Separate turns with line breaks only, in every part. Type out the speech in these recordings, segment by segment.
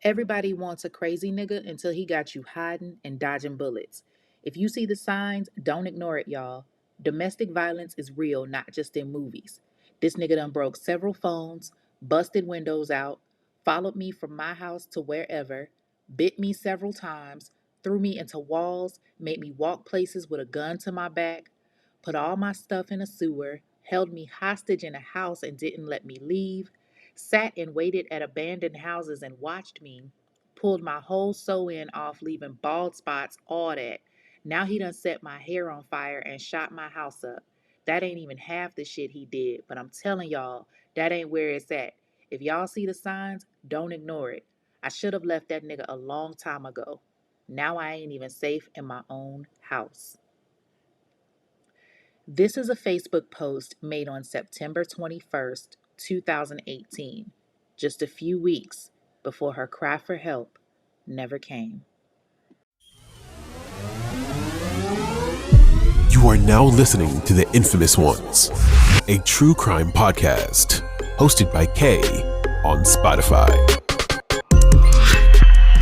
Everybody wants a crazy nigga until he got you hiding and dodging bullets. If you see the signs, don't ignore it, y'all. Domestic violence is real, not just in movies. This nigga done broke several phones, busted windows out, followed me from my house to wherever, bit me several times, threw me into walls, made me walk places with a gun to my back, put all my stuff in a sewer, held me hostage in a house and didn't let me leave, sat and waited at abandoned houses and watched me, pulled my whole sew-in off, leaving bald spots, all that. Now he done set my hair on fire and shot my house up. That ain't even half the shit he did, but I'm telling y'all, that ain't where it's at. If y'all see the signs, don't ignore it. I should have left that nigga a long time ago. Now I ain't even safe in my own house. This is a Facebook post made on September 21st, 2018, just a few weeks before her cry for help never came.
You are now listening to The Infamous Ones, a true crime podcast hosted by Kay on Spotify.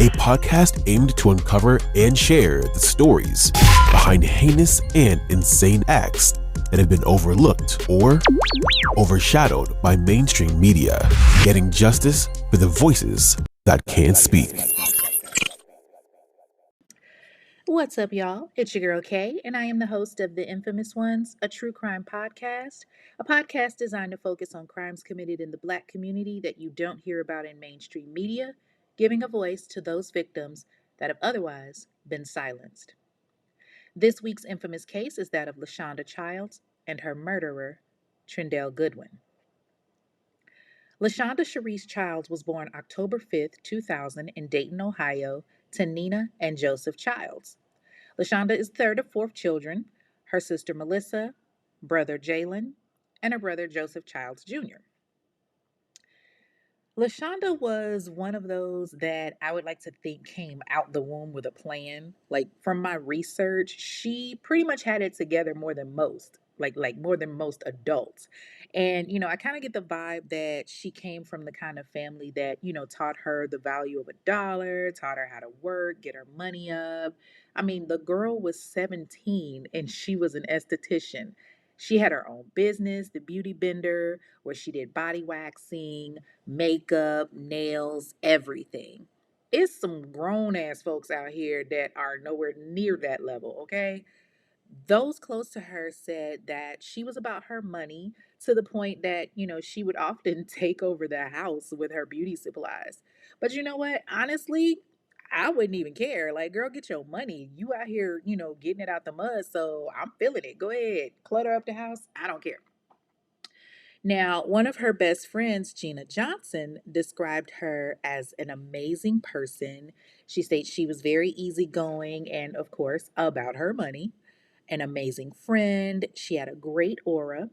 A podcast aimed to uncover and share the stories behind heinous and insane acts that have been overlooked or overshadowed by mainstream media, getting justice for the voices that can't speak.
What's up, y'all? It's your girl Kay, and I am the host of The Infamous Ones, a true crime podcast, a podcast designed to focus on crimes committed in the Black community that you don't hear about in mainstream media, giving a voice to those victims that have otherwise been silenced. This week's infamous case is that of Lashonda Childs and her murderer, Trindell Goodwin. Lashonda Sharice Childs was born October 5th, 2000 in Dayton, Ohio, to Nina and Joseph Childs. Lashonda is third of four children, her sister Melissa, brother Jalen, and her brother Joseph Childs Jr. Lashonda was one of those that I would like to think came out the womb with a plan. Like from my research, she pretty much had it together more than most, like more than most adults. And I kind of get the vibe that she came from the kind of family that, taught her the value of a dollar, taught her how to work, get her money up. I mean, the girl was 17 and she was an esthetician. She had her own business, the Beauty Bender, where she did body waxing, makeup, nails, everything. It's some grown ass folks out here that are nowhere near that level, okay? Those close to her said that she was about her money to the point that, she would often take over the house with her beauty supplies. But you know what? Honestly, I wouldn't even care. Like, girl, get your money. You out here, getting it out the mud. So I'm feeling it. Go ahead. Clutter up the house. I don't care. Now, one of her best friends, Gina Johnson, described her as an amazing person. She states she was very easygoing and, of course, about her money. An amazing friend. She had a great aura.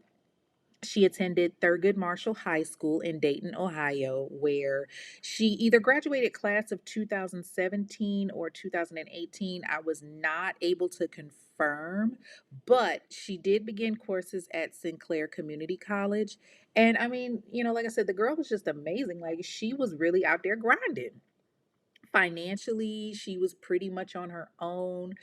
She attended Thurgood Marshall High School in Dayton, Ohio, where she either graduated class of 2017 or 2018. I was not able to confirm, but she did begin courses at Sinclair Community College. And I mean, like I said, the girl was just amazing. Like she was really out there grinding. Financially, she was pretty much on her own,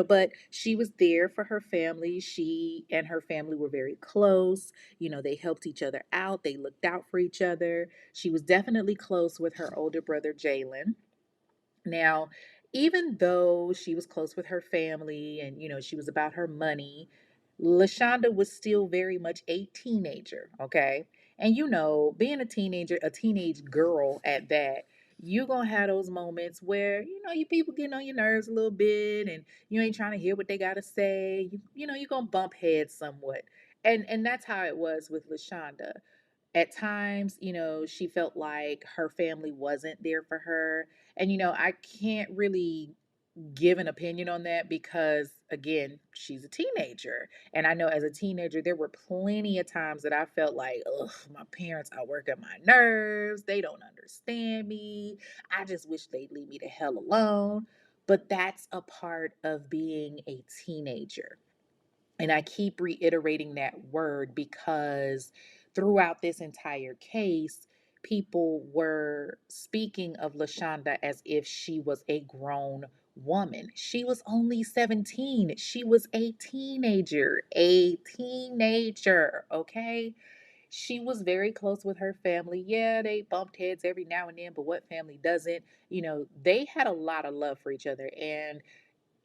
but she was there for her family. She and her family were very close. They helped each other out, they looked out for each other. She was definitely close with her older brother, Jalen. Now, even though she was close with her family and, she was about her money, Lashonda was still very much a teenager, okay? And being a teenage girl at that, you're gonna have those moments where, you people getting on your nerves a little bit and you ain't trying to hear what they gotta say. You're gonna bump heads somewhat. And that's how it was with Lashonda. At times, she felt like her family wasn't there for her. And, I can't really give an opinion on that because, again, she's a teenager. And I know as a teenager, there were plenty of times that I felt like, ugh, my parents are working my nerves. They don't understand me. I just wish they'd leave me the hell alone. But that's a part of being a teenager. And I keep reiterating that word because throughout this entire case, people were speaking of Lashonda as if she was a grown woman. She was only 17. She was a teenager, okay? She was very close with her family. Yeah, they bumped heads every now and then, but what family doesn't? They had a lot of love for each other. And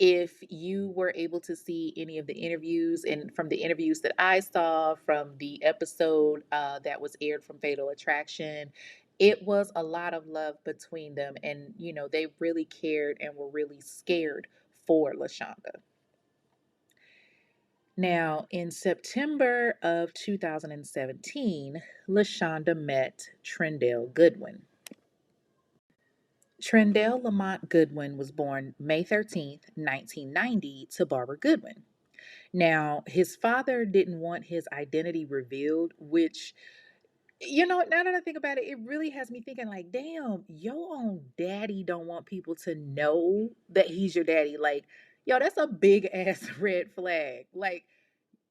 if you were able to see any of the interviews, and from the interviews that I saw from the episode that was aired from Fatal Attraction, it was a lot of love between them. And, they really cared and were really scared for Lashonda. Now, in September of 2017, Lashonda met Trendell Goodwin. Trendell Lamont Goodwin was born May 13th, 1990, to Barbara Goodwin. Now, his father didn't want his identity revealed, which, now that I think about it, it really has me thinking like, damn, your own daddy don't want people to know that he's your daddy. Like, yo, that's a big ass red flag. Like,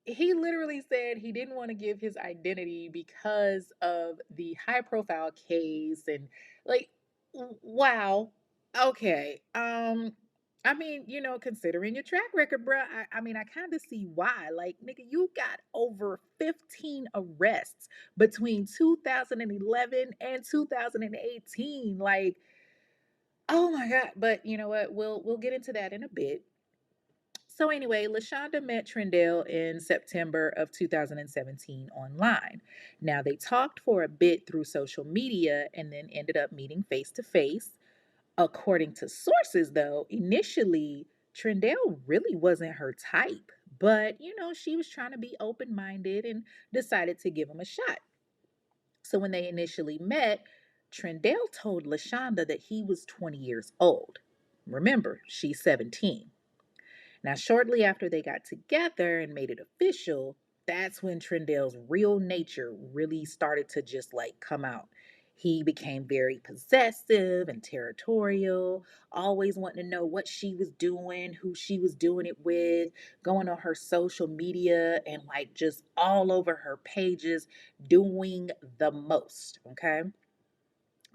he literally said he didn't want to give his identity because of the high profile case. And like, wow. Okay. I mean, considering your track record, bruh, I mean, I kind of see why. Like, nigga, you got over 15 arrests between 2011 and 2018. Like, oh my God. But you know what? We'll get into that in a bit. So anyway, Lashonda met Trendell in September of 2017 online. Now they talked for a bit through social media and then ended up meeting face to face. According to sources, though, initially Trendell really wasn't her type, but she was trying to be open minded and decided to give him a shot. So when they initially met, Trendell told Lashonda that he was 20 years old. Remember, she's 17. Now, shortly after they got together and made it official, that's when Trendell's real nature really started to just like come out. He became very possessive and territorial, always wanting to know what she was doing, who she was doing it with, going on her social media and like just all over her pages, doing the most. Okay.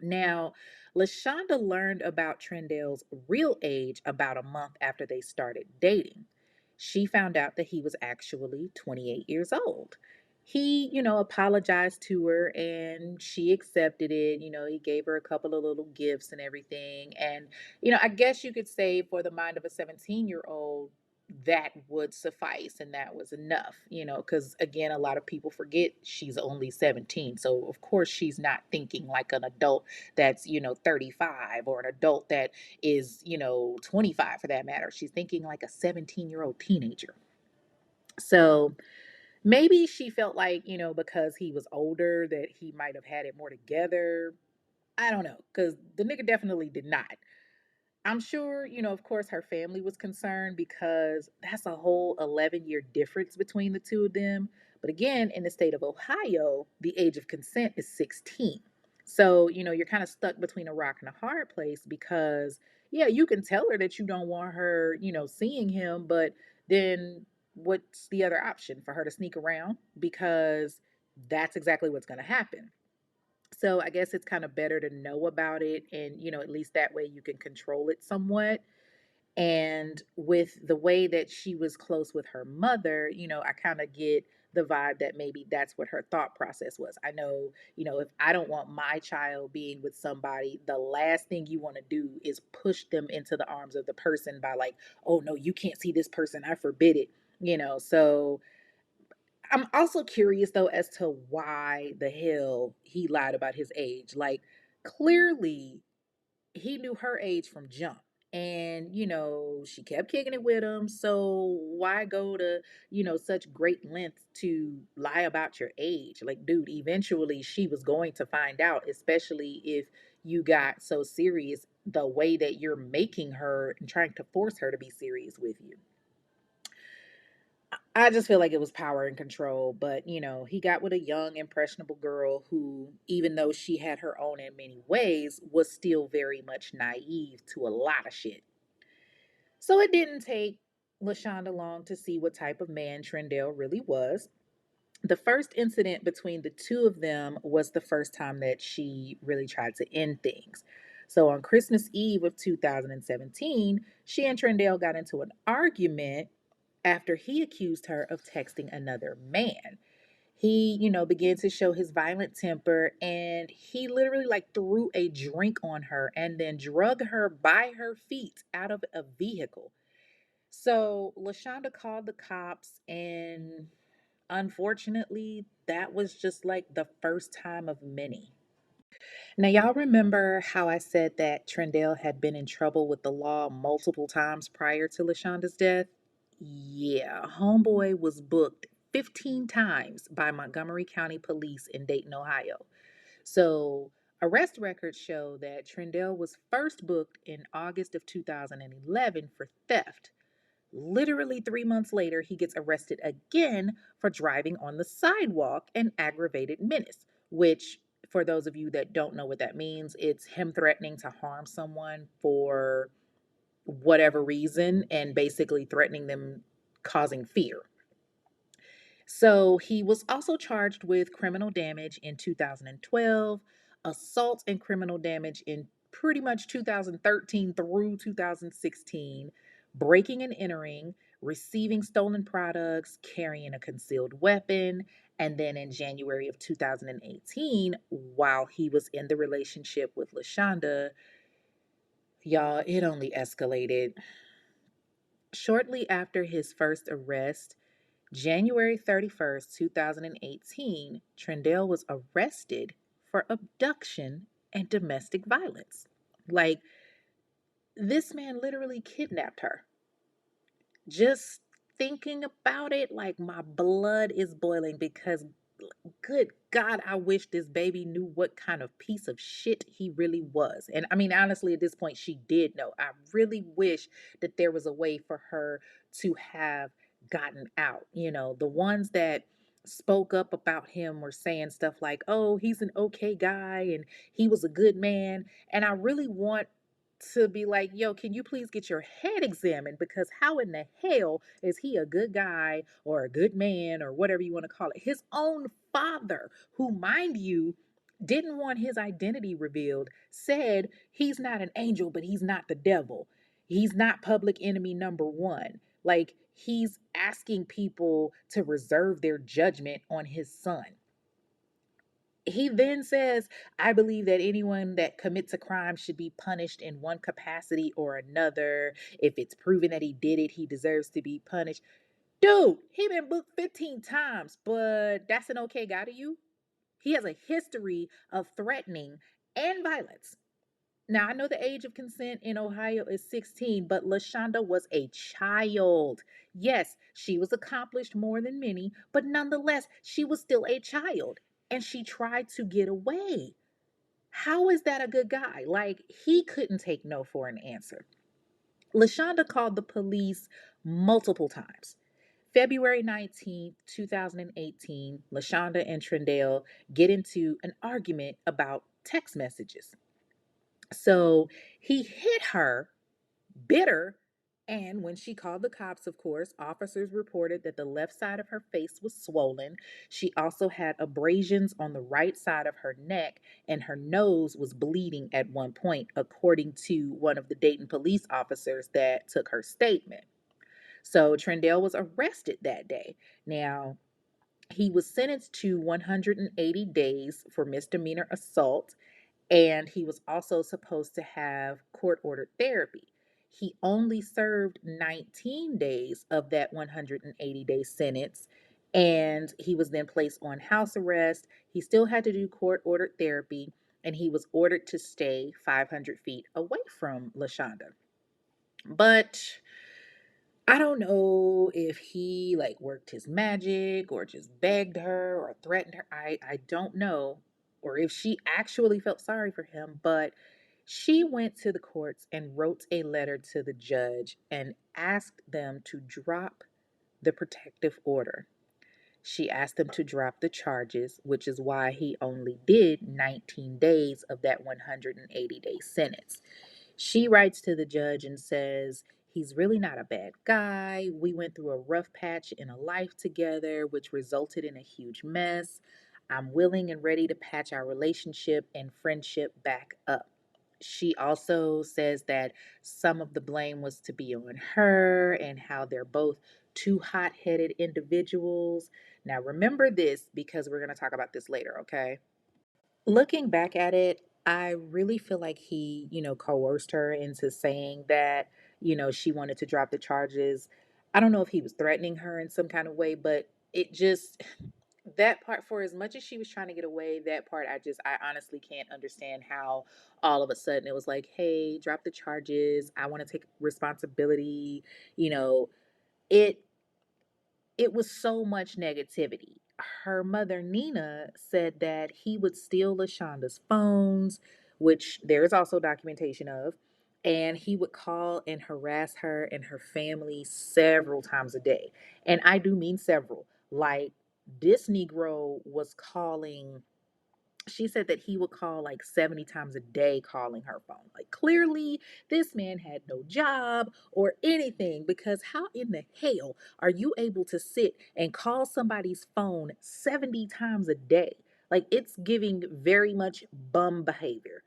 Now, Lashonda learned about Trendell's real age about a month after they started dating. She found out that he was actually 28 years old. He, apologized to her and she accepted it. He gave her a couple of little gifts and everything. And, I guess you could say for the mind of a 17-year-old, that would suffice and that was enough, because again, a lot of people forget she's only 17. So, of course, she's not thinking like an adult that's 35, or an adult that is 25 for that matter. She's thinking like a 17-year-old teenager. So maybe she felt like because he was older that he might have had it more together. I don't know, because the nigga definitely did not. I'm sure, of course, her family was concerned because that's a whole 11-year difference between the two of them. But again, in the state of Ohio, the age of consent is 16. So, you're kind of stuck between a rock and a hard place because, yeah, you can tell her that you don't want her, seeing him, but then what's the other option for her to sneak around? Because that's exactly what's going to happen. So I guess it's kind of better to know about it and, at least that way you can control it somewhat. And with the way that she was close with her mother, I kind of get the vibe that maybe that's what her thought process was. I know, if I don't want my child being with somebody, the last thing you want to do is push them into the arms of the person by like, oh no, you can't see this person. I forbid it. So I'm also curious though as to why the hell he lied about his age. Like, clearly he knew her age from jump. And, she kept kicking it with him. So why go to, such great lengths to lie about your age? Like, dude, eventually she was going to find out, especially if you got so serious the way that you're making her and trying to force her to be serious with you. I just feel like it was power and control, but he got with a young, impressionable girl who, even though she had her own in many ways, was still very much naive to a lot of shit. So it didn't take Lashonda long to see what type of man Trendell really was. The first incident between the two of them was the first time that she really tried to end things. So on Christmas Eve of 2017, she and Trendale got into an argument after he accused her of texting another man. He, began to show his violent temper, and he literally like threw a drink on her and then drug her by her feet out of a vehicle. So Lashonda called the cops, and unfortunately, that was just like the first time of many. Now, y'all remember how I said that Trendale had been in trouble with the law multiple times prior to Lashonda's death? Yeah, Homeboy was booked 15 times by Montgomery County Police in Dayton, Ohio. So, arrest records show that Trendale was first booked in August of 2011 for theft. Literally 3 months later, he gets arrested again for driving on the sidewalk and aggravated menace, which, for those of you that don't know what that means, it's him threatening to harm someone for whatever reason and basically threatening them, causing fear. So he was also charged with criminal damage in 2012, assault and criminal damage in pretty much 2013 through 2016, breaking and entering, receiving stolen products, carrying a concealed weapon, and then in January of 2018, while he was in the relationship with Lashonda, y'all, it only escalated. Shortly after his first arrest, January 31st, 2018, Trendale was arrested for abduction and domestic violence. Like, this man literally kidnapped her. Just thinking about it, like, my blood is boiling because good God, I wish this baby knew what kind of piece of shit he really was. And I mean, honestly, at this point, she did know. I really wish that there was a way for her to have gotten out. The ones that spoke up about him were saying stuff like, oh, he's an okay guy and he was a good man. And I really want to be like, yo, can you please get your head examined? Because how in the hell is he a good guy or a good man or whatever you want to call it? His own father, who, mind you, didn't want his identity revealed, said he's not an angel, but he's not the devil. He's not public enemy number one. Like, he's asking people to reserve their judgment on his son. He then says, I believe that anyone that commits a crime should be punished in one capacity or another. If it's proven that he did it, he deserves to be punished. Dude, he been booked 15 times, but that's an okay guy to you? He has a history of threatening and violence. Now, I know the age of consent in Ohio is 16, but Lashonda was a child. Yes, she was accomplished more than many, but nonetheless, she was still a child and she tried to get away. How is that a good guy? Like, he couldn't take no for an answer. Lashonda called the police multiple times. February 19th, 2018, Lashonda and Trendale get into an argument about text messages. So he hit her, bitter, and when she called the cops, of course, officers reported that the left side of her face was swollen. She also had abrasions on the right side of her neck, and her nose was bleeding at one point, according to one of the Dayton police officers that took her statement. So Trendale was arrested that day. Now, he was sentenced to 180 days for misdemeanor assault, and he was also supposed to have court ordered therapy. He only served 19 days of that 180-day sentence, and he was then placed on house arrest. He still had to do court ordered therapy, and he was ordered to stay 500 feet away from Lashonda. But I don't know if he like worked his magic or just begged her or threatened her. I don't know. Or if she actually felt sorry for him, but she went to the courts and wrote a letter to the judge and asked them to drop the protective order. She asked them to drop the charges, which is why he only did 19 days of that 180-day sentence. She writes to the judge and says, He's really not a bad guy. We went through a rough patch in a life together, which resulted in a huge mess. I'm willing and ready to patch our relationship and friendship back up. She also says that some of the blame was to be on her and how they're both two hot headed individuals. Now, remember this because we're going to talk about this later, okay? Looking back at it, I really feel like he, coerced her into saying that, she wanted to drop the charges. I don't know if he was threatening her in some kind of way, but it just, that part, for as much as she was trying to get away, that part, I honestly can't understand how all of a sudden it was like, hey, drop the charges. I want to take responsibility. You know, it, it was so much negativity. Her mother, Nina, said that he would steal Lashonda's phones, which there is also documentation of, and he would call and harass her and her family several times a day. And I do mean several. Like, this Negro was calling, she said that he would call like 70 times a day calling her phone. Like, clearly, this man had no job or anything, because how in the hell are you able to sit and call somebody's phone 70 times a day? Like, it's giving very much bum behavior.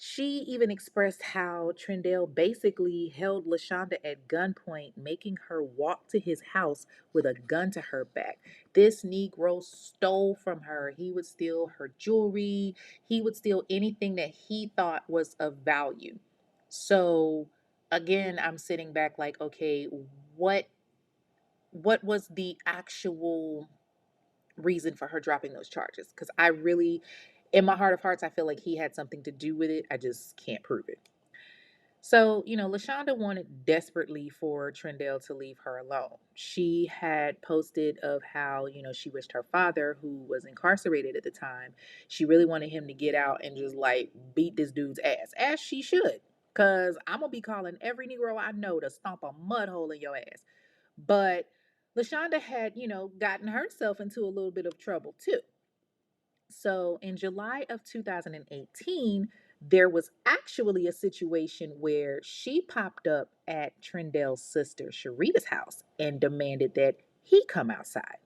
She even expressed how Trendell basically held Lashonda at gunpoint, making her walk to his house with a gun to her back. This Negro stole from her. He would steal her jewelry. He would steal anything that he thought was of value. So again, I'm sitting back like, okay, what what was the actual reason for her dropping those charges? Because I really, in my heart of hearts, I feel like he had something to do with it. I just can't prove it. So, Lashonda wanted desperately for Trendell to leave her alone. She had posted of how, she wished her father, who was incarcerated at the time, she really wanted him to get out and just like beat this dude's ass, as she should. Cause I'm gonna be calling every Negro I know to stomp a mud hole in your ass. But Lashonda had, gotten herself into a little bit of trouble too. So in July of 2018, there was actually a situation where she popped up at Trendell's sister Sharita's house and demanded that he come outside.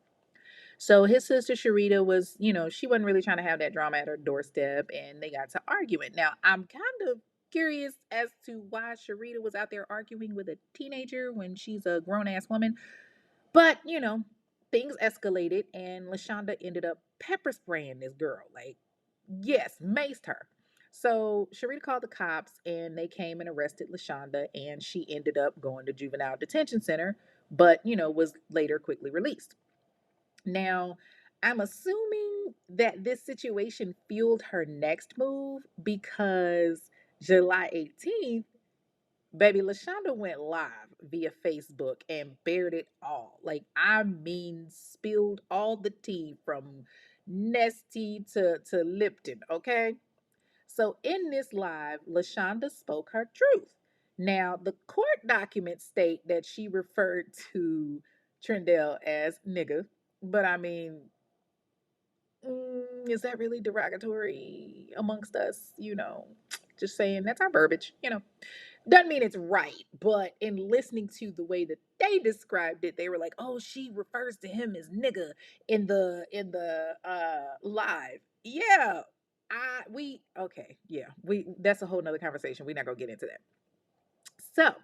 So his sister Sharita was, she wasn't really trying to have that drama at her doorstep, and they got to arguing. Now, I'm kind of curious as to why Sharita was out there arguing with a teenager when she's a grown ass woman. But, things escalated and Lashonda ended up pepper spraying this girl. Like, yes, maced her. So Sharita called the cops and they came and arrested Lashonda, and she ended up going to juvenile detention center, but, was later quickly released. Now, I'm assuming that this situation fueled her next move because July 18th, baby, Lashonda went live via Facebook and bared it all. Like, I mean, spilled all the tea from Nestea to Lipton, okay? So in this live, Lashonda spoke her truth. Now, the court documents state that she referred to Trendell as nigga, but I mean, is that really derogatory amongst us? Just saying, that's our verbiage. Doesn't mean it's right, but in listening to the way that they described it, they were like, "Oh, she refers to him as nigga in the live." Yeah, I we okay, yeah, we that's a whole nother conversation. We're not gonna get into that. So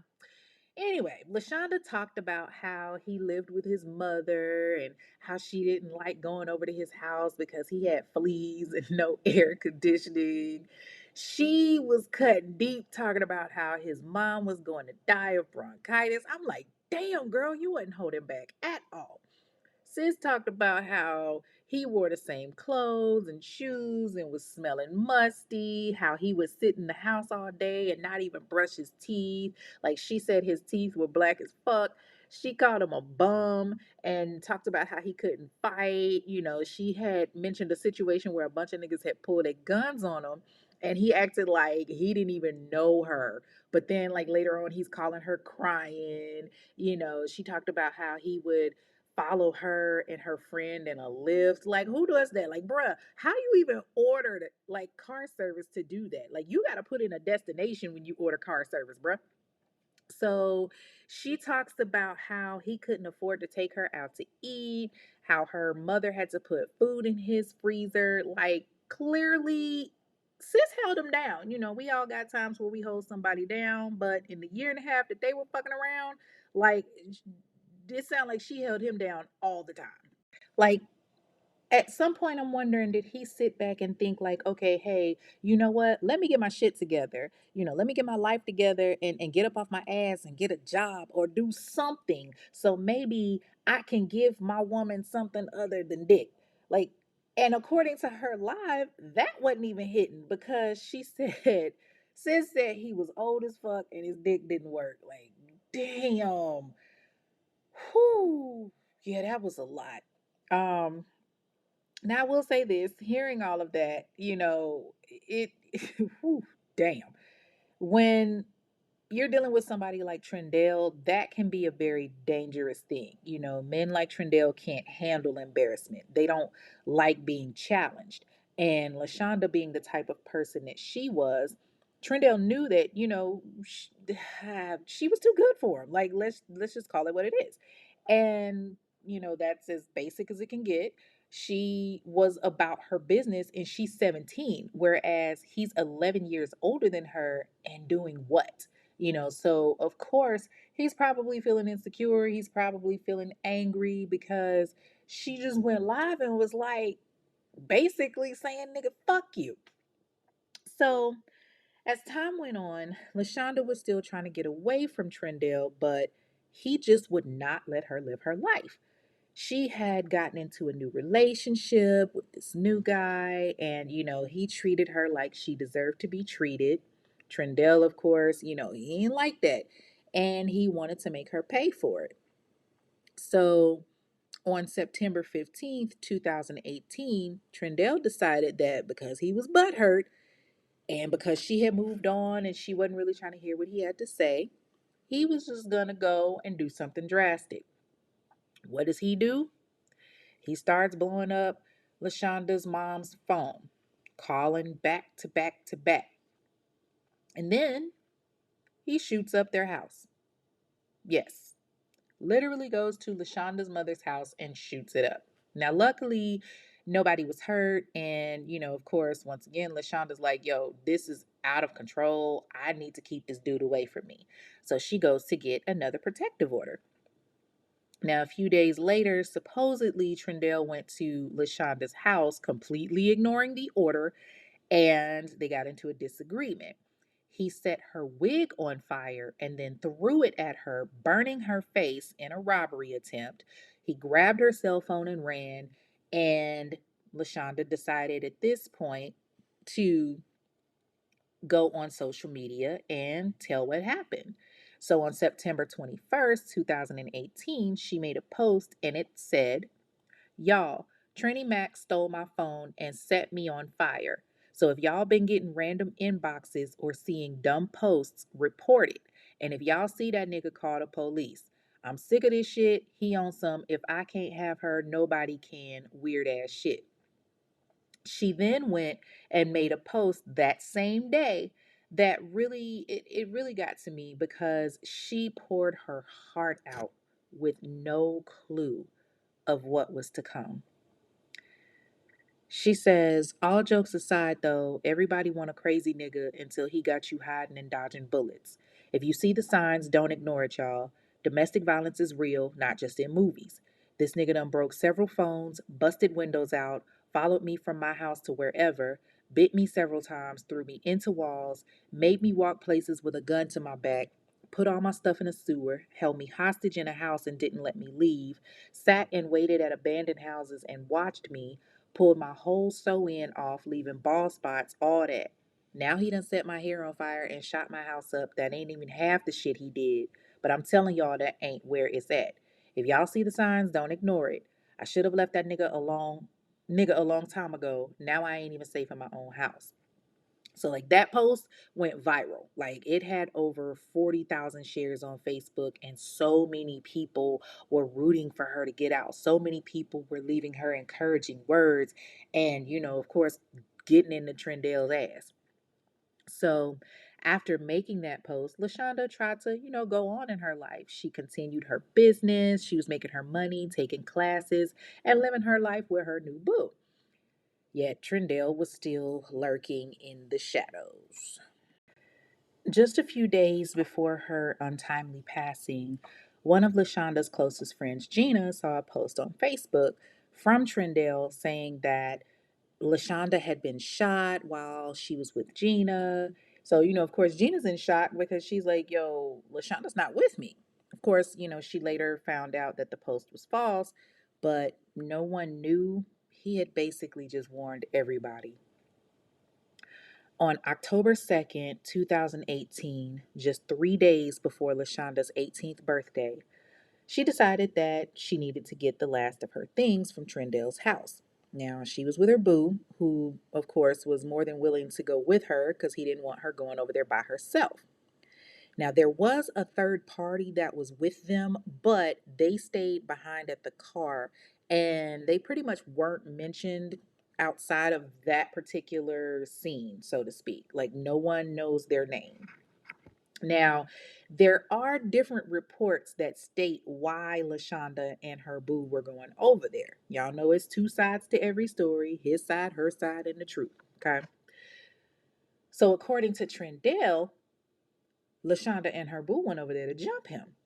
anyway, Lashonda talked about how he lived with his mother and how she didn't like going over to his house because he had fleas and no air conditioning. She was cutting deep talking about how his mom was going to die of bronchitis. I'm like, damn, girl, you wasn't holding back at all. Sis talked about how he wore the same clothes and shoes and was smelling musty, how he would sit in the house all day and not even brush his teeth. Like, she said his teeth were black as fuck. She called him a bum and talked about how he couldn't fight. She had mentioned a situation where a bunch of niggas had pulled their guns on him and he acted like he didn't even know her. But then, like, later on, he's calling her crying. She talked about how he would follow her and her friend in a lift. Like, who does that? Like, bruh, how you even ordered like car service to do that? Like, you got to put in a destination when you order car service, bruh. So she talks about how he couldn't afford to take her out to eat, how her mother had to put food in his freezer. Like, clearly, sis held him down. We all got times where we hold somebody down, but in the year and a half that they were fucking around, like, it sounded like she held him down all the time. Like, at some point I'm wondering, did he sit back and think like, okay, hey, you know what, let me get my shit together, let me get my life together, and get up off my ass and get a job or do something, so maybe I can give my woman something other than dick. Like, and according to her live, that wasn't even hitting, because she said sis said he was old as fuck and his dick didn't work. Like, damn. Whew. Yeah, that was a lot. um Now, I will say this, hearing all of that, it, whew, damn. When you're dealing with somebody like Trendell, that can be a very dangerous thing. Men like Trendell can't handle embarrassment. They don't like being challenged. And Lashonda, being the type of person that she was, Trendell knew that, she was too good for him. Like, let's just call it what it is. And, that's as basic as it can get. She was about her business and she's 17, whereas he's 11 years older than her and doing what? So of course he's probably feeling insecure. He's probably feeling angry because she just went live and was like basically saying, nigga, fuck you. So as time went on, Lashonda was still trying to get away from Trendell, but he just would not let her live her life. She had gotten into a new relationship with this new guy, and he treated her like she deserved to be treated. Trendell, of course, he didn't like that, and he wanted to make her pay for it. So on September 15th, 2018, Trendell decided that because he was butthurt and because she had moved on and she wasn't really trying to hear what he had to say, he was just gonna go and do something drastic. What does he do? He starts blowing up Lashonda's mom's phone, calling back to back to back. And then he shoots up their house. Yes, literally goes to Lashonda's mother's house and shoots it up. Now, luckily, nobody was hurt. And, of course, once again, Lashonda's like, yo, this is out of control. I need to keep this dude away from me. So she goes to get another protective order. Now, a few days later, supposedly Trendell went to Lashonda's house, completely ignoring the order, and they got into a disagreement. He set her wig on fire and then threw it at her, burning her face in a robbery attempt. He grabbed her cell phone and ran, and Lashonda decided at this point to go on social media and tell what happened. So on September 21st, 2018, she made a post and it said, y'all, Trini Mac stole my phone and set me on fire. So if y'all been getting random inboxes or seeing dumb posts, report it. And if y'all see that nigga, call the police. I'm sick of this shit. He on some if I can't have her, nobody can weird ass shit. She then went and made a post that same day that really it really got to me because she poured her heart out with no clue of what was to come. She says, all jokes aside though, everybody want a crazy nigga until he got you hiding and dodging bullets. If you see the signs, don't ignore it, y'all. Domestic violence is real, not just in movies. This nigga done broke several phones, busted windows out, followed me from my house to wherever, bit me several times, threw me into walls, made me walk places with a gun to my back, put all my stuff in a sewer, held me hostage in a house and didn't let me leave, sat and waited at abandoned houses and watched me, pulled my whole sew in off, leaving bald spots, all that. Now he done set my hair on fire and shot my house up. That ain't even half the shit he did. But I'm telling y'all, that ain't where it's at. If y'all see the signs, don't ignore it. I should have left that nigga a long time ago. Now I ain't even safe in my own house. So like that post went viral. Like it had over 40,000 shares on Facebook and so many people were rooting for her to get out. So many people were leaving her encouraging words and of course getting into Trendell's ass. So After making that post, Lashonda tried to, go on in her life. She continued her business, she was making her money, taking classes, and living her life with her new boo. Yet Trindale was still lurking in the shadows. Just a few days before her untimely passing, one of Lashonda's closest friends, Gina, saw a post on Facebook from Trindale saying that Lashonda had been shot while she was with Gina. So, of course, Gina's in shock because she's like, yo, Lashonda's not with me. Of course, she later found out that the post was false, but no one knew. He had basically just warned everybody. On October 2nd, 2018, just 3 days before Lashonda's 18th birthday, she decided that she needed to get the last of her things from Trindale's house. Now, she was with her boo, who, of course, was more than willing to go with her because he didn't want her going over there by herself. Now, there was a third party that was with them, but they stayed behind at the car and they pretty much weren't mentioned outside of that particular scene, so to speak. Like, no one knows their name. Now, there are different reports that state why Lashonda and her boo were going over there. Y'all know it's two sides to every story, his side, her side, and the truth. Okay. So, according to Trendale, Lashonda and her boo went over there to jump him.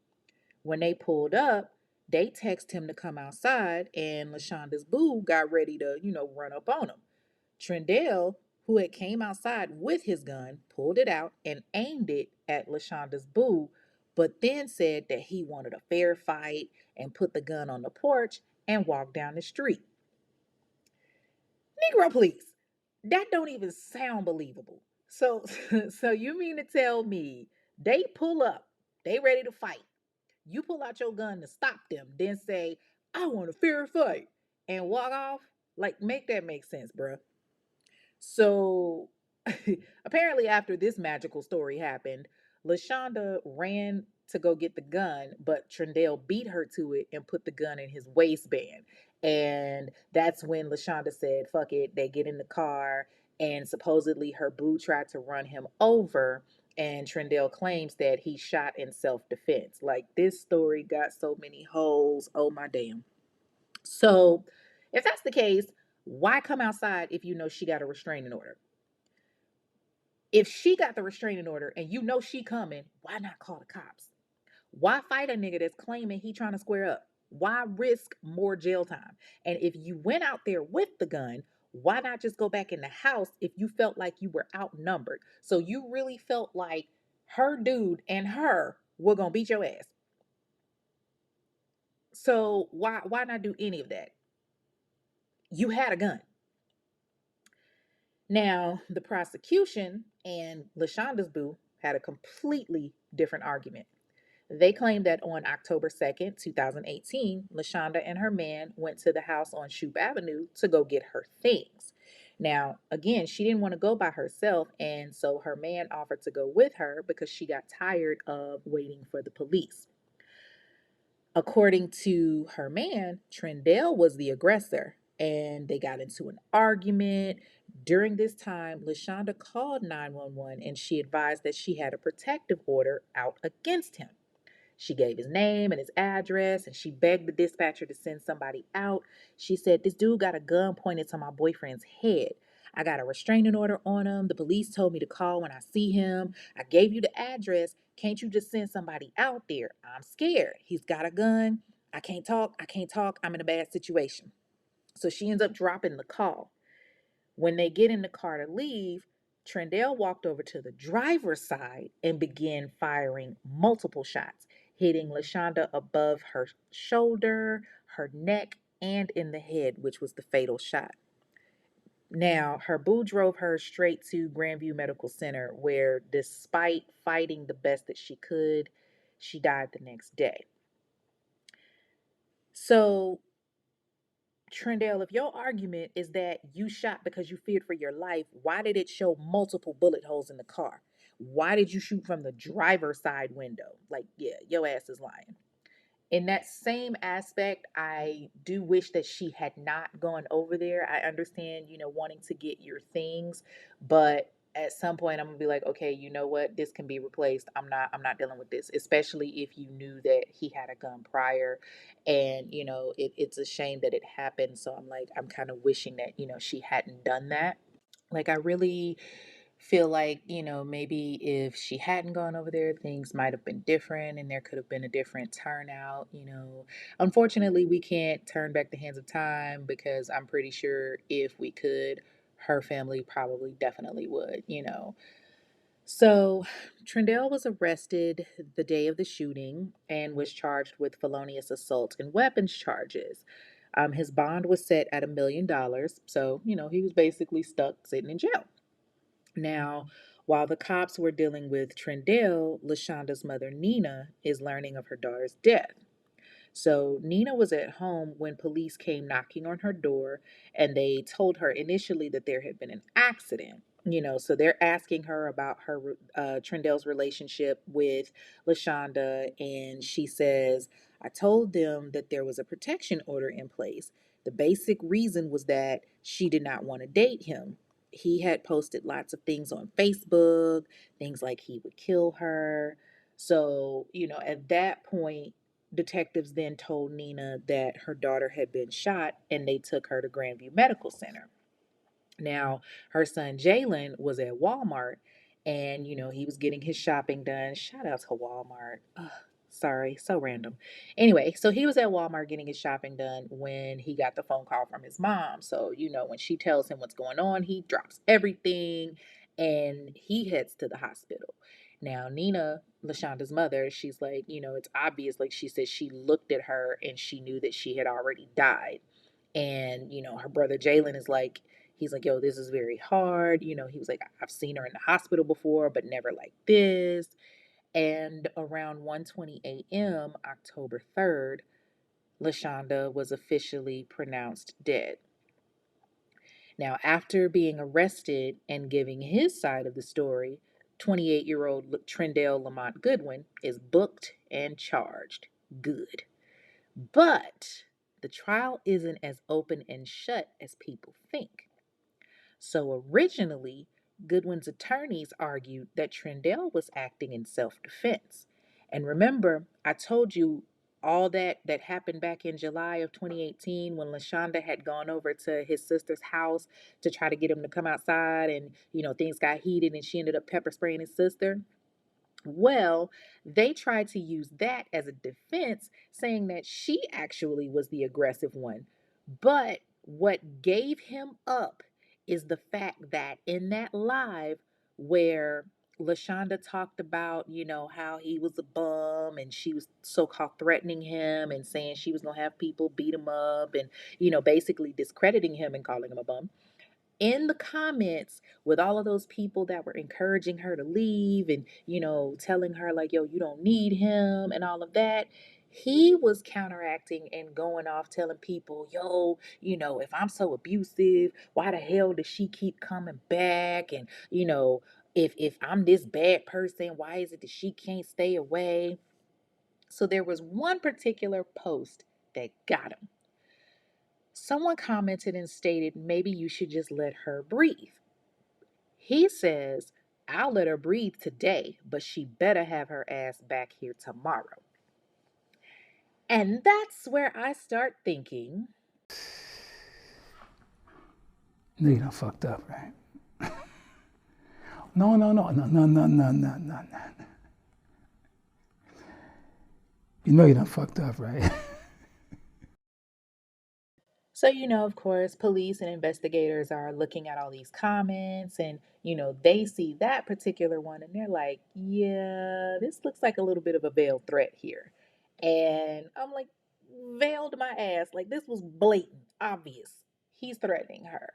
When they pulled up, they texted him to come outside, and Lashonda's boo got ready to, run up on him. Trendale, who had came outside with his gun, pulled it out and aimed it at Lashonda's boo, but then said that he wanted a fair fight and put the gun on the porch and walked down the street. Negro, please. That don't even sound believable. So, so you mean to tell me they pull up, they ready to fight. You pull out your gun to stop them, then say, "I want a fair fight," and walk off? Like, make that make sense, bruh. So apparently, after this magical story happened, Lashonda ran to go get the gun, but Trindale beat her to it and put the gun in his waistband. And that's when Lashonda said, fuck it. They get in the car, and supposedly her boo tried to run him over. And Trindale claims that he shot in self defense. Like, this story got so many holes. Oh, my damn. So, if that's the case, why come outside if you know she got a restraining order? If she got the restraining order and you know she coming, why not call the cops? Why fight a nigga that's claiming he trying to square up? Why risk more jail time? And if you went out there with the gun, why not just go back in the house if you felt like you were outnumbered? So you really felt like her dude and her were gonna beat your ass. So why not do any of that? You had a gun. Now, the prosecution and Lashonda's boo had a completely different argument. They claimed that on October 2nd, 2018, Lashonda and her man went to the house on Shoup Avenue to go get her things. Now, again, she didn't want to go by herself, and so her man offered to go with her because she got tired of waiting for the police. According to her man, Trendale was the aggressor, and they got into an argument. During this time, Lashonda called 911 and she advised that she had a protective order out against him. She gave his name and his address, and she begged the dispatcher to send somebody out. She said, "This dude got a gun pointed to my boyfriend's head. I got a restraining order on him. The police told me to call when I see him. I gave you the address. Can't you just send somebody out there? I'm scared. He's got a gun. I can't talk. I can't talk. I'm in a bad situation." So she ends up dropping the call. When they get in the car to leave, Trendale walked over to the driver's side and began firing multiple shots, hitting Lashonda above her shoulder, her neck, and in the head, which was the fatal shot. Now, her boo drove her straight to Grandview Medical Center, where, despite fighting the best that she could, she died the next day. So, Trendale, if your argument is that you shot because you feared for your life, why did it show multiple bullet holes in the car? Why did you shoot from the driver's side window? Like, yeah, your ass is lying. In that same aspect, I do wish that she had not gone over there. I understand, wanting to get your things, but at some point I'm gonna be like, okay, you know what? This can be replaced. I'm not dealing with this, especially if you knew that he had a gun prior. And, it's a shame that it happened. So I'm like, I'm kind of wishing that, she hadn't done that. Like, I really feel like, maybe if she hadn't gone over there, things might have been different and there could have been a different turnout. Unfortunately, we can't turn back the hands of time because I'm pretty sure if we could, her family probably definitely would. So, Trindell was arrested the day of the shooting and was charged with felonious assault and weapons charges. His bond was set at $1 million. So, he was basically stuck sitting in jail. Now, while the cops were dealing with Trindell, Lashonda's mother, Nina, is learning of her daughter's death. So Nina was at home when police came knocking on her door, and they told her initially that there had been an accident. So they're asking her about her Trindell's relationship with Lashonda, and she says, "I told them that there was a protection order in place. The basic reason was that she did not want to date him. He had posted lots of things on Facebook, things like he would kill her." So, at that point, detectives then told Nina that her daughter had been shot and they took her to Grandview Medical Center. Now, her son Jalen was at Walmart and, he was getting his shopping done. Shout out to Walmart. Ugh, sorry, so random. Anyway, so he was at Walmart getting his shopping done when he got the phone call from his mom. So, when she tells him what's going on, he drops everything and he heads to the hospital. Now, Nina, Lashonda's mother, she's like, it's obvious. Like she said, she looked at her and she knew that she had already died. And, her brother Jalen is like, he's like, yo, this is very hard. He was like, I've seen her in the hospital before, but never like this. And around 1:20 a.m., October 3rd, Lashonda was officially pronounced dead. Now, after being arrested and giving his side of the story, 28-year-old Trendell Lamont Goodwin is booked and charged. Good. But the trial isn't as open and shut as people think. So originally, Goodwin's attorneys argued that Trendell was acting in self-defense. And remember, I told you all that happened back in July of 2018 when Lashonda had gone over to his sister's house to try to get him to come outside and, things got heated and she ended up pepper spraying his sister. Well, they tried to use that as a defense, saying that she actually was the aggressive one. But what gave him up is the fact that in that live where Lashonda talked about, how he was a bum and she was so called threatening him and saying she was going to have people beat him up and, basically discrediting him and calling him a bum in the comments with all of those people that were encouraging her to leave and, telling her, like, yo, you don't need him and all of that. He was counteracting and going off telling people, yo, if I'm so abusive, why the hell does she keep coming back? And, if I'm this bad person, why is it that she can't stay away? So there was one particular post that got him. Someone commented and stated, maybe you should just let her breathe. He says, I'll let her breathe today, but she better have her ass back here tomorrow. And that's where I start thinking,
No, you done fucked up, right? No, no, no, no, no, no, no, no, no, no. You know you done fucked up, right?
so, of course, police and investigators are looking at all these comments and, they see that particular one and they're like, yeah, this looks like a little bit of a veiled threat here. And I'm like, veiled my ass. Like, this was blatant, obvious. He's threatening her.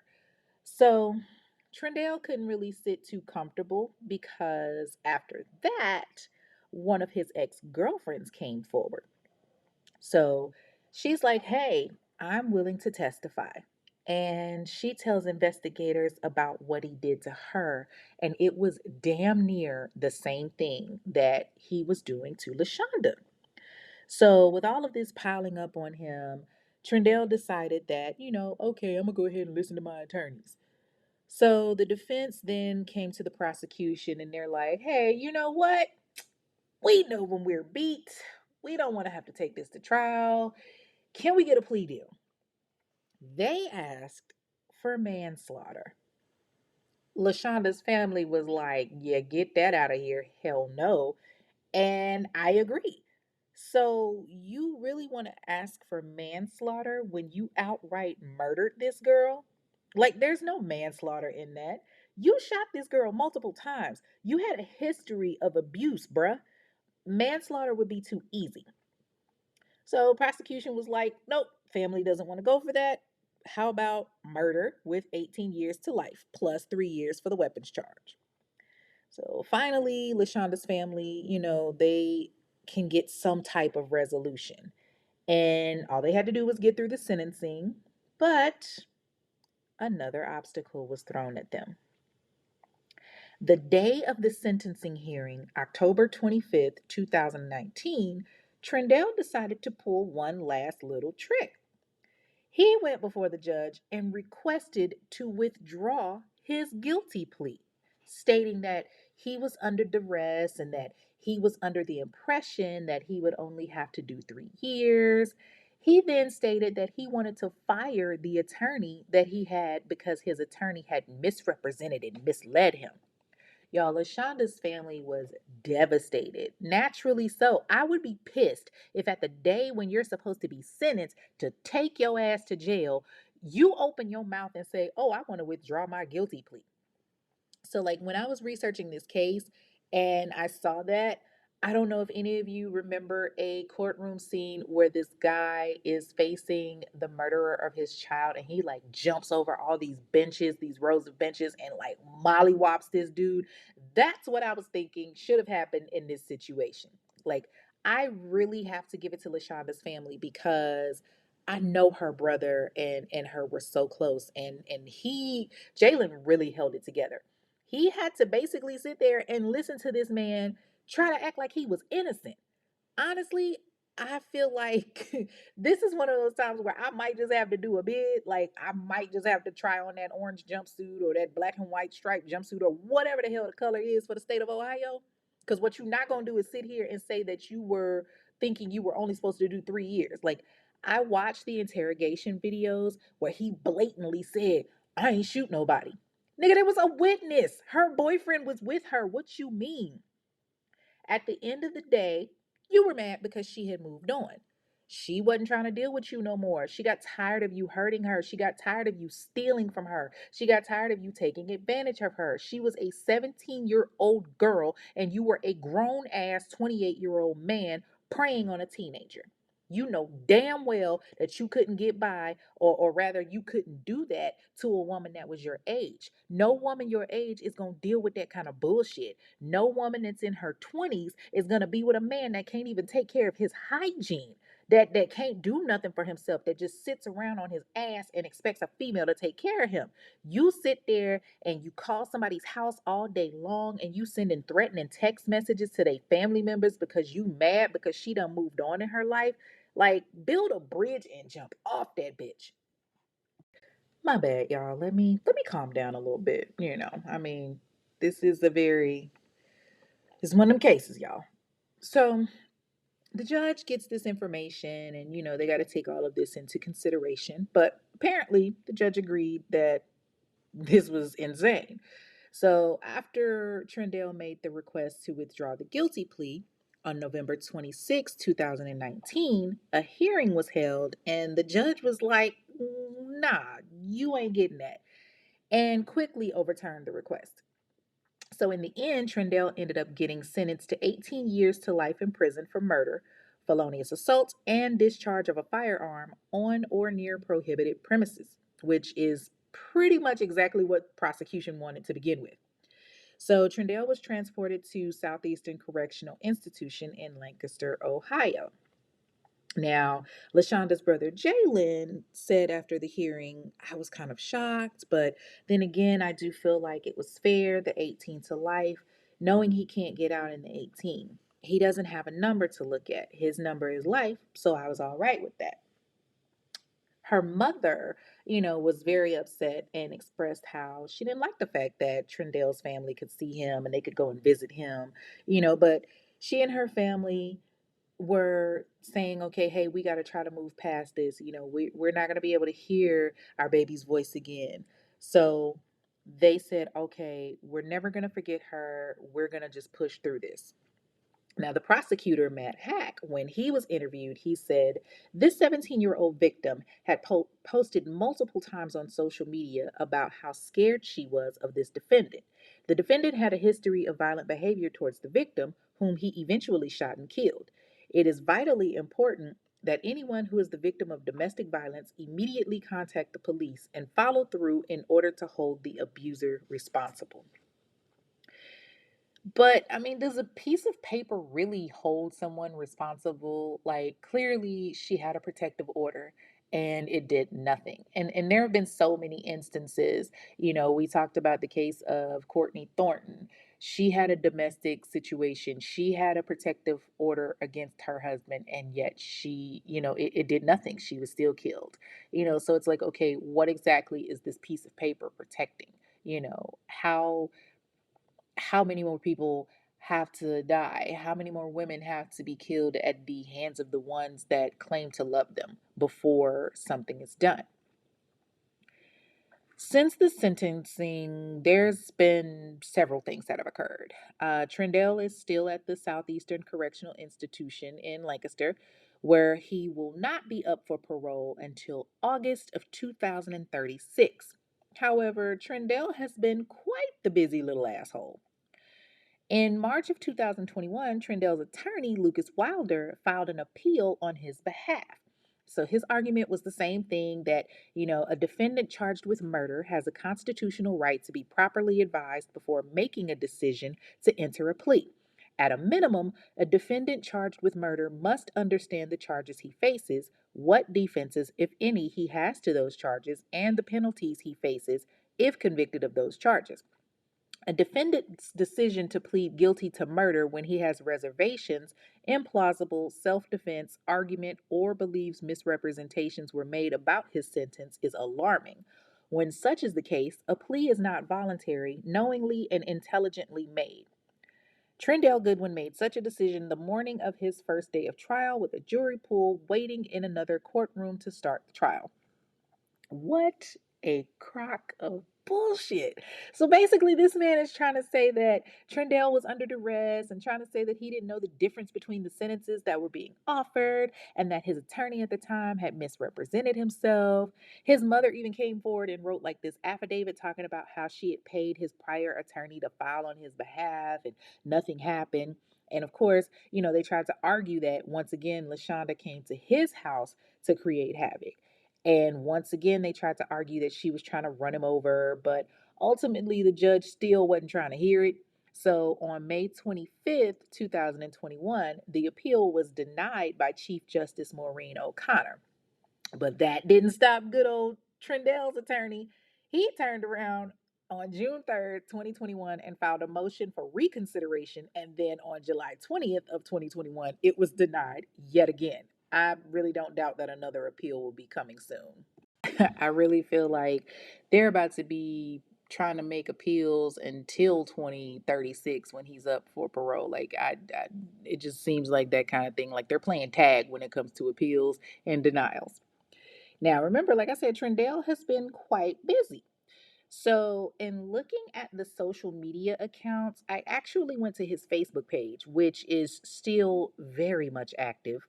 So Trendell couldn't really sit too comfortable because after that, one of his ex girlfriends came forward. So she's like, hey, I'm willing to testify. And she tells investigators about what he did to her. And it was damn near the same thing that he was doing to Lashonda. So, with all of this piling up on him, Trendell decided that, okay, I'm going to go ahead and listen to my attorneys. So the defense then came to the prosecution and they're like, hey, you know what? We know when we're beat. We don't want to have to take this to trial. Can we get a plea deal? They asked for manslaughter. Lashonda's family was like, yeah, get that out of here. Hell no. And I agree. So, you really want to ask for manslaughter when you outright murdered this girl? Like, there's no manslaughter in that. You shot this girl multiple times. You had a history of abuse, bruh. Manslaughter would be too easy. So, prosecution was like, nope, family doesn't want to go for that. How about murder with 18 years to life plus 3 years for the weapons charge? So finally, Lashonda's family, they can get some type of resolution. And all they had to do was get through the sentencing, but another obstacle was thrown at them. The day of the sentencing hearing, October 25th, 2019, Trendell decided to pull one last little trick. He went before the judge and requested to withdraw his guilty plea, stating that he was under duress and that he was under the impression that he would only have to do 3 years. He then stated that he wanted to fire the attorney that he had because his attorney had misrepresented and misled him. Y'all, Lashonda's family was devastated. Naturally so. I would be pissed if at the day when you're supposed to be sentenced to take your ass to jail, you open your mouth and say, oh, I want to withdraw my guilty plea. So, like, when I was researching this case and I saw that, I don't know if any of you remember a courtroom scene where this guy is facing the murderer of his child and he like jumps over all these benches, these rows of benches, and like mollywops this dude. That's what I was thinking should have happened in this situation. Like, I really have to give it to Lashonda's family because I know her brother and her were so close, and Jalen really held it together. He had to basically sit there and listen to this man try to act like he was innocent. Honestly, I feel like this is one of those times where I might just have to do a bid. Like, I might just have to try on that orange jumpsuit or that black and white striped jumpsuit or whatever the hell the color is for the state of Ohio. Because what you're not going to do is sit here and say that you were thinking you were only supposed to do 3 years. Like, I watched the interrogation videos where he blatantly said, I ain't shoot nobody. Nigga, there was a witness. Her boyfriend was with her. What you mean? At the end of the day, you were mad because she had moved on. She wasn't trying to deal with you no more. She got tired of you hurting her. She got tired of you stealing from her. She got tired of you taking advantage of her. She was a 17-year-old girl, and you were a grown ass 28-year-old man preying on a teenager. You know damn well that you couldn't get by, or rather, you couldn't do that to a woman that was your age. No woman your age is going to deal with that kind of bullshit. No woman that's in her 20s is going to be with a man that can't even take care of his hygiene, that can't do nothing for himself, that just sits around on his ass and expects a female to take care of him. You sit there and you call somebody's house all day long and you sending threatening text messages to their family members because you mad because she done moved on in her life. Like, build a bridge and jump off that bitch. My bad, y'all. Let me calm down a little bit. I mean, this is a very it's one of them cases, y'all. So the judge gets this information, and they got to take all of this into consideration. But apparently, the judge agreed that this was insane. So after Trendale made the request to withdraw the guilty plea on November 26, 2019, a hearing was held, and the judge was like, nah, you ain't getting that, and quickly overturned the request. So in the end, Trendale ended up getting sentenced to 18 years to life in prison for murder, felonious assault, and discharge of a firearm on or near prohibited premises, which is pretty much exactly what prosecution wanted to begin with. So Trendale was transported to Southeastern Correctional Institution in Lancaster, Ohio. Now, Lashonda's brother Jalen said after the hearing, I was kind of shocked, but then again, I do feel like it was fair, the 18 to life, knowing he can't get out in the 18. He doesn't have a number to look at. His number is life, so I was all right with that. Her mother, was very upset and expressed how she didn't like the fact that Trindale's family could see him and they could go and visit him, but she and her family were saying, okay, hey, we got to try to move past this. We're not going to be able to hear our baby's voice again. So they said, okay, we're never going to forget her. We're going to just push through this. Now, the prosecutor, Matt Hack, when he was interviewed, he said this 17-year-old victim had posted multiple times on social media about how scared she was of this defendant. The defendant had a history of violent behavior towards the victim, whom he eventually shot and killed. It is vitally important that anyone who is the victim of domestic violence immediately contact the police and follow through in order to hold the abuser responsible. But I mean, does a piece of paper really hold someone responsible? Like, clearly she had a protective order and it did nothing. And there have been so many instances. We talked about the case of Courtney Thornton. She had a domestic situation. She had a protective order against her husband, and yet it did nothing. She was still killed. So it's like, okay, what exactly is this piece of paper protecting? How many more people have to die? How many more women have to be killed at the hands of the ones that claim to love them before something is done? Since the sentencing, there's been several things that have occurred. Trendell is still at the Southeastern Correctional Institution in Lancaster, where he will not be up for parole until August of 2036. However, Trendell has been quite the busy little asshole. In March of 2021, Trindell's attorney, Lucas Wilder, filed an appeal on his behalf. So his argument was the same thing that, a defendant charged with murder has a constitutional right to be properly advised before making a decision to enter a plea. At a minimum, a defendant charged with murder must understand the charges he faces, what defenses, if any, he has to those charges, and the penalties he faces if convicted of those charges. A defendant's decision to plead guilty to murder when he has reservations, implausible self defense argument, or believes misrepresentations were made about his sentence is alarming. When such is the case, a plea is not voluntary, knowingly, and intelligently made. Trendell Goodwin made such a decision the morning of his first day of trial with a jury pool waiting in another courtroom to start the trial. What a crock of bullshit. So basically, this man is trying to say that Trendell was under duress and trying to say that he didn't know the difference between the sentences that were being offered and that his attorney at the time had misrepresented himself. His mother even came forward and wrote like this affidavit talking about how she had paid his prior attorney to file on his behalf and nothing happened. And of course, they tried to argue that once again, Lashonda came to his house to create havoc. And once again, they tried to argue that she was trying to run him over, but ultimately the judge still wasn't trying to hear it. So on May 25th, 2021, the appeal was denied by Chief Justice Maureen O'Connor. But that didn't stop good old Trendell's attorney. He turned around on June 3rd, 2021 and filed a motion for reconsideration. And then on July 20th of 2021, it was denied yet again. I really don't doubt that another appeal will be coming soon. I really feel like they're about to be trying to make appeals until 2036 when he's up for parole. Like it just seems like that kind of thing. Like they're playing tag when it comes to appeals and denials. Now, remember, like I said, Trendell has been quite busy. So, in looking at the social media accounts, I actually went to his Facebook page, which is still very much active.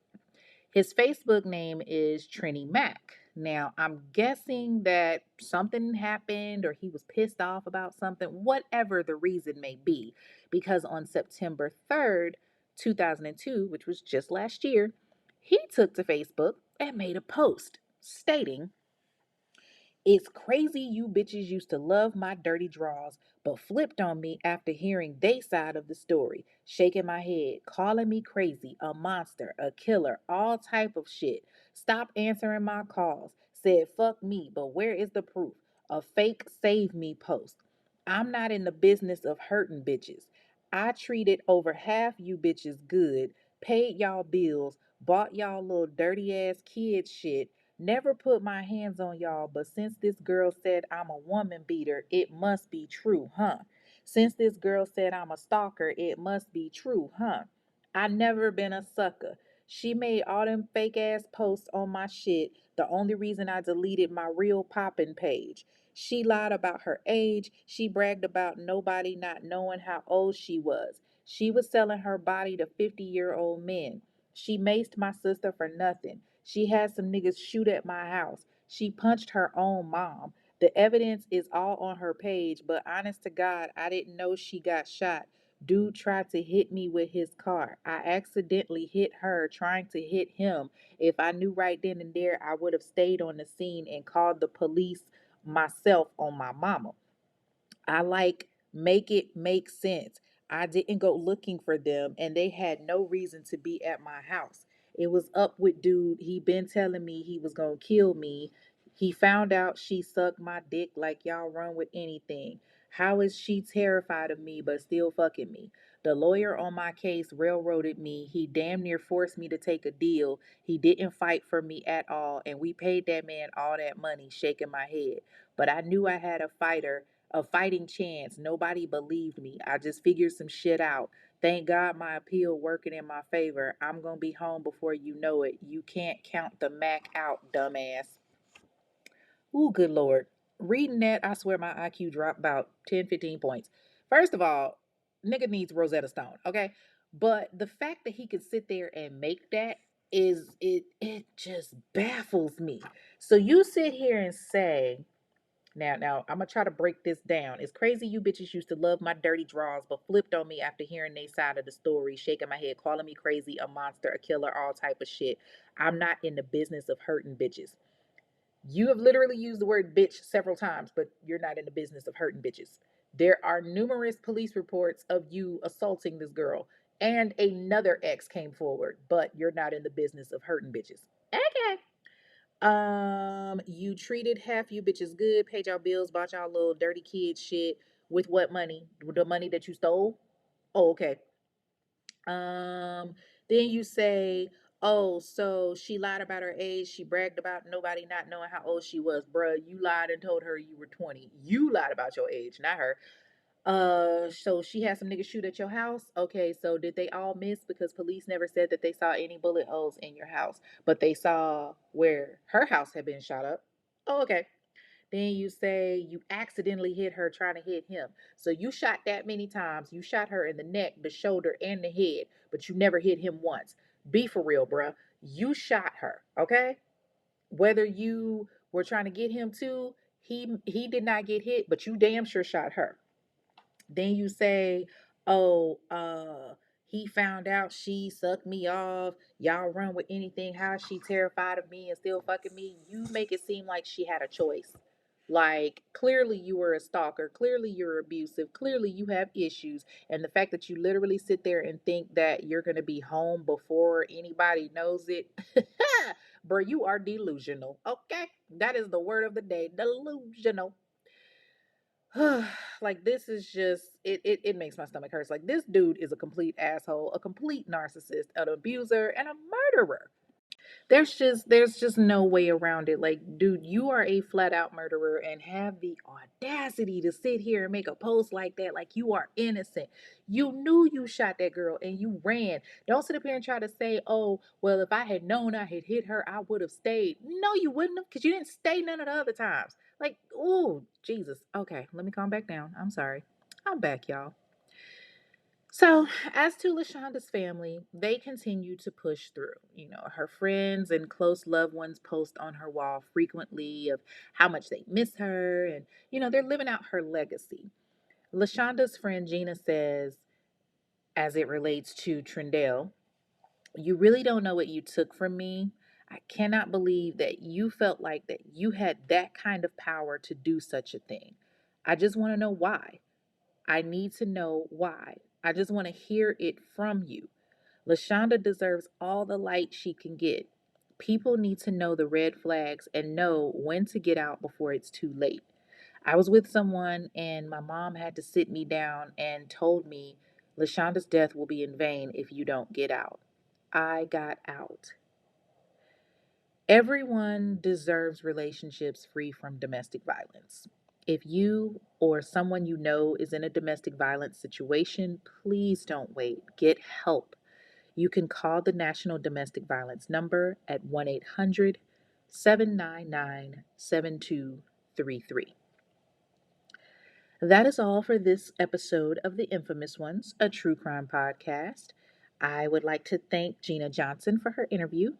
His Facebook name is Trini Mac. Now, I'm guessing that something happened or he was pissed off about something, whatever the reason may be, because on September 3rd, 2002, which was just last year, he took to Facebook and made a post stating, "It's crazy you bitches used to love my dirty draws, but flipped on me after hearing they side of the story, shaking my head, calling me crazy, a monster, a killer, all type of shit. Stop answering my calls. Said fuck me, but where is the proof? A fake save me post. I'm not in the business of hurting bitches. I treated over half you bitches good, paid y'all bills, bought y'all little dirty ass kid shit, Never put my hands on y'all, but since this girl said I'm a woman beater, it must be true, huh? Since this girl said I'm a stalker, it must be true, huh? I never been a sucker. She made all them fake ass posts on my shit. The only reason I deleted my real poppin' page. She lied about her age. She bragged about nobody not knowing how old she was. She was selling her body to 50-year-old men. She maced my sister for nothing. She had some niggas shoot at my house. She punched her own mom. The evidence is all on her page, but honest to God, I didn't know she got shot. Dude tried to hit me with his car. I accidentally hit her trying to hit him. If I knew right then and there, I would have stayed on the scene and called the police myself on my mama. I like make it make sense. I didn't go looking for them and they had no reason to be at my house. It was up with dude. He been telling me he was going to kill me. He found out she sucked my dick like y'all run with anything. How is she terrified of me but still fucking me? The lawyer on my case railroaded me. He damn near forced me to take a deal. He didn't fight for me at all and we paid that man all that money, shaking my head. But I knew I had a fighting chance. Nobody believed me. I just figured some shit out. Thank God my appeal working in my favor. I'm going to be home before you know it. You can't count the Mac out, dumbass. Ooh, good Lord. Reading that, I swear my IQ dropped about 10, 15 points. First of all, nigga needs Rosetta Stone, okay? But the fact that he could sit there and make that is it just baffles me. So you sit here and say, now I'm gonna try to break this down. It's crazy you bitches used to love my dirty draws, but flipped on me after hearing their side of the story, shaking my head, calling me crazy, a monster, a killer, all type of shit. I'm not in the business of hurting bitches. You have literally used the word bitch several times, but you're not in the business of hurting bitches. There are numerous police reports of you assaulting this girl, and another ex came forward, but you're not in the business of hurting bitches. Okay. You treated half you bitches good, paid y'all bills, bought y'all little dirty kid shit with what money? With the money that you stole? Oh, okay. Um, then you say, oh, so she lied about her age. She bragged about nobody not knowing how old she was. Bruh, you lied and told her you were 20. You lied about your age, not her. So she had some niggas shoot at your house. Okay, so did they all miss? Because police never said that they saw any bullet holes in your house, but they saw where her house had been shot up. Oh, okay. Then you say you accidentally hit her trying to hit him. So you shot that many times. You shot her in the neck, the shoulder, and the head, but you never hit him once. Be for real, bruh. You shot her, okay? Whether you were trying to get him too, he did not get hit, but you damn sure shot her. Then you say, oh, he found out she sucked me off. Y'all run with anything. How is she terrified of me and still fucking me? You make it seem like she had a choice. Like, clearly you were a stalker. Clearly you're abusive. Clearly you have issues. And the fact that you literally sit there and think that you're going to be home before anybody knows it, bro, you are delusional. Okay? That is the word of the day, delusional. Like this is just it makes my stomach hurts. Like this dude is a complete asshole, a complete narcissist, an abuser, and a murderer. There's just no way around it. Like, dude, you are a flat out murderer and have the audacity to sit here and make a post like that, like you are innocent. You knew you shot that girl and you ran. Don't sit up here and try to say, oh, well, if I had known I had hit her, I would have stayed. No, you wouldn't have, because you didn't stay none of the other times. Like, oh, Jesus. Okay, let me calm back down. I'm sorry. I'm back, y'all. So, as to Lashonda's family, they continue to push through. You know, her friends and close loved ones post on her wall frequently of how much they miss her and, they're living out her legacy. Lashonda's friend Gina says, as it relates to Trindale, you really don't know what you took from me. I cannot believe that you felt like that you had that kind of power to do such a thing. I just want to know why. I need to know why. I just want to hear it from you. Lashonda deserves all the light she can get. People need to know the red flags and know when to get out before it's too late. I was with someone and my mom had to sit me down and told me Lashonda's death will be in vain if you don't get out. I got out. Everyone deserves relationships free from domestic violence. If you or someone you know is in a domestic violence situation, please don't wait. Get help. You can call the National Domestic Violence number at 1 800 799 7233. That is all for this episode of The Infamous Ones, a true crime podcast. I would like to thank Gina Johnson for her interview.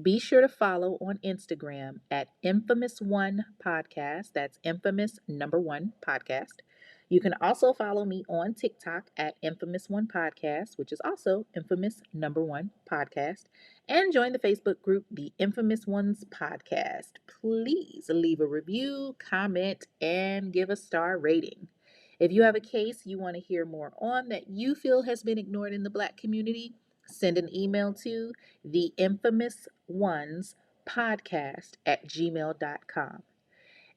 Be sure to follow on Instagram at Infamous One Podcast. That's infamous number one podcast. You can also follow me on TikTok at Infamous One Podcast, which is also Infamous number one podcast. And join the Facebook group, The Infamous Ones Podcast. Please leave a review, comment, and give a star rating. If you have a case you want to hear more on that you feel has been ignored in the Black community, send an email to the infamous ones podcast at gmail.com.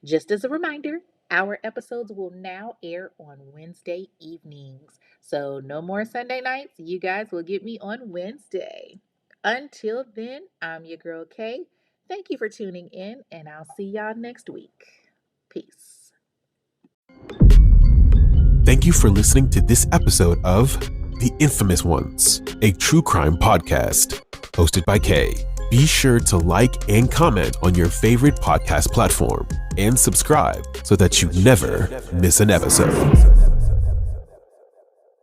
Just as a reminder, our episodes will now air on Wednesday evenings. So no more Sunday nights. You guys will get me on Wednesday. Until then, I'm your girl Kay. Thank you for tuning in, and I'll see y'all next week. Peace.
Thank you for listening to this episode of The Infamous Ones, a true crime podcast hosted by Kay. Be sure to like and comment on your favorite podcast platform and subscribe so that you never miss an episode.